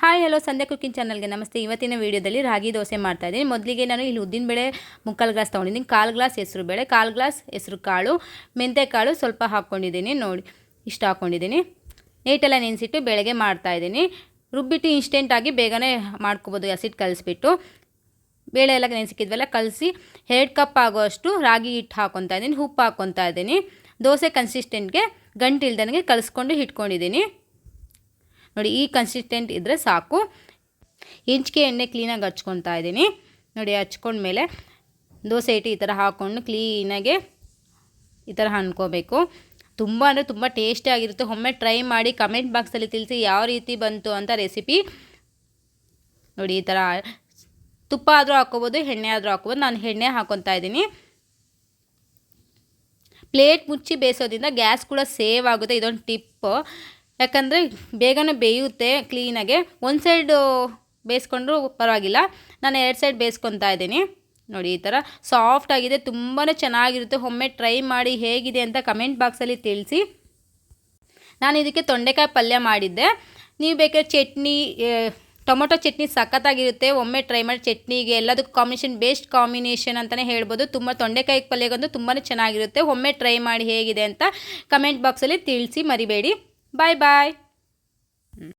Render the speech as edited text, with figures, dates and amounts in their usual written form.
Hi hello ಸಂಧ್ಯಾ cooking ಚಾನಲ್ಗೆ ನಮಸ್ತೆ. ಇವತ್ತಿನ ವೀಡಿಯೋದಲ್ಲಿ ರಾಗಿ ದೋಸೆ ಮಾಡ್ತಾ ಇದ್ದೀನಿ. ಮೊದಲಿಗೆ ನಾನು ಇಲ್ಲಿ ಉದ್ದಿನಬೇಳೆ ಮುಕ್ಕಾಲು ಗ್ಲಾಸ್ ತೊಗೊಂಡಿದ್ದೀನಿ, 1/4 ಗ್ಲಾಸ್ ಹೆಸರು ಬೇಳೆ, 1/4 ಗ್ಲಾಸ್ ಹೆಸರು ಕಾಳು, ಮೆಂತ್ಯ ಕಾಳು ಸ್ವಲ್ಪ ಹಾಕ್ಕೊಂಡಿದ್ದೀನಿ. ನೋಡಿ ಇಷ್ಟು ಹಾಕ್ಕೊಂಡಿದ್ದೀನಿ. ನೀಟೆಲ್ಲ ನೆನೆಸಿಟ್ಟು ಬೆಳಗ್ಗೆ ಮಾಡ್ತಾಯಿದ್ದೀನಿ. ರುಬ್ಬಿಟ್ಟು ಇನ್ಸ್ಟೆಂಟಾಗಿ ಬೇಗನೆ ಮಾಡ್ಕೊಬೋದು. ಹಸಿಟ್ಟು ಕಲಿಸ್ಬಿಟ್ಟು ಬೇಳೆ ಎಲ್ಲ ನೆನೆಸಿಕ್ಕಿದ್ವೆಲ್ಲ ಕಲಸಿ 2 ಕಪ್ ಆಗೋಷ್ಟು ರಾಗಿ ಹಿಟ್ಟು ಹಾಕ್ಕೊತಾ ಇದ್ದೀನಿ. ಉಪ್ಪು ಹಾಕ್ಕೊತಾ ಇದ್ದೀನಿ. ದೋಸೆ ಕನ್ಸಿಸ್ಟೆಂಟ್ಗೆ ಗಂಟು ಇಲ್ದಂಗೆ ಕಲಿಸ್ಕೊಂಡು ಇಟ್ಕೊಂಡಿದ್ದೀನಿ. ನೋಡಿ ಈ ಕನ್ಸಿಸ್ಟೆಂಟ್ ಇದ್ದರೆ ಸಾಕು. ಹೆಂಚಿಗೆ ಎಣ್ಣೆ ಕ್ಲೀನಾಗಿ ಹಚ್ಕೊತಾ ಇದ್ದೀನಿ. ನೋಡಿ ಹಚ್ಕೊಂಡ್ಮೇಲೆ ದೋಸೆ ಹಿಟ್ಟು ಈ ಥರ ಹಾಕ್ಕೊಂಡು ಕ್ಲೀನಾಗೆ ಈ ಥರ ಹಣ್ಕೋಬೇಕು. ತುಂಬ ಅಂದರೆ ತುಂಬ ಟೇಸ್ಟಿಯಾಗಿರುತ್ತೆ. ಒಮ್ಮೆ ಟ್ರೈ ಮಾಡಿ ಕಮೆಂಟ್ ಬಾಕ್ಸಲ್ಲಿ ತಿಳಿಸಿ ಯಾವ ರೀತಿ ಬಂತು ಅಂತ ರೆಸಿಪಿ. ನೋಡಿ ಈ ಥರ ತುಪ್ಪ ಆದರೂ ಹಾಕ್ಕೋಬೋದು, ಎಣ್ಣೆ ಆದರೂ ಹಾಕ್ಕೋಬೋದು. ನಾನು ಎಣ್ಣೆ ಹಾಕ್ಕೊತಾ ಇದ್ದೀನಿ. ಪ್ಲೇಟ್ ಮುಚ್ಚಿ ಬೇಯಿಸೋದ್ರಿಂದ ಗ್ಯಾಸ್ ಕೂಡ ಸೇವ್ ಆಗುತ್ತೆ. ಇದೊಂದು ಟಿಪ್ಪು. ಯಾಕಂದರೆ ಬೇಗನೆ ಬೇಯುತ್ತೆ ಕ್ಲೀನಾಗೆ. ಒಂದು ಸೈಡು ಬೇಯಿಸ್ಕೊಂಡ್ರೂ ಪರವಾಗಿಲ್ಲ. ನಾನು 2 ಸೈಡ್ ಬೇಯಿಸ್ಕೊತಾ ಇದ್ದೀನಿ. ನೋಡಿ ಈ ಥರ ಸಾಫ್ಟಾಗಿದೆ, ತುಂಬಾ ಚೆನ್ನಾಗಿರುತ್ತೆ. ಒಮ್ಮೆ ಟ್ರೈ ಮಾಡಿ ಹೇಗಿದೆ ಅಂತ ಕಮೆಂಟ್ ಬಾಕ್ಸಲ್ಲಿ ತಿಳಿಸಿ. ನಾನು ಇದಕ್ಕೆ ತೊಂಡೆಕಾಯಿ ಪಲ್ಯ ಮಾಡಿದ್ದೆ. ನೀವು ಬೇಕಾದ್ರೆ ಚಟ್ನಿ, ಟೊಮೊಟೊ ಚಟ್ನಿ ಸಖತ್ತಾಗಿರುತ್ತೆ. ಒಮ್ಮೆ ಟ್ರೈ ಮಾಡಿ. ಚಟ್ನಿಗೆ ಎಲ್ಲದಕ್ಕೂ ಕಾಂಬಿನೇಷನ್, ಬೆಸ್ಟ್ ಕಾಂಬಿನೇಷನ್ ಅಂತಲೇ ಹೇಳ್ಬೋದು. ತುಂಬ ತೊಂಡೆಕಾಯಿ ಪಲ್ಯಗಂತೂ ತುಂಬಾ ಚೆನ್ನಾಗಿರುತ್ತೆ. ಒಮ್ಮೆ ಟ್ರೈ ಮಾಡಿ ಹೇಗಿದೆ ಅಂತ ಕಮೆಂಟ್ ಬಾಕ್ಸಲ್ಲಿ ತಿಳಿಸಿ ಮರಿಬೇಡಿ. ಬಾಯ್ ಬಾಯ್.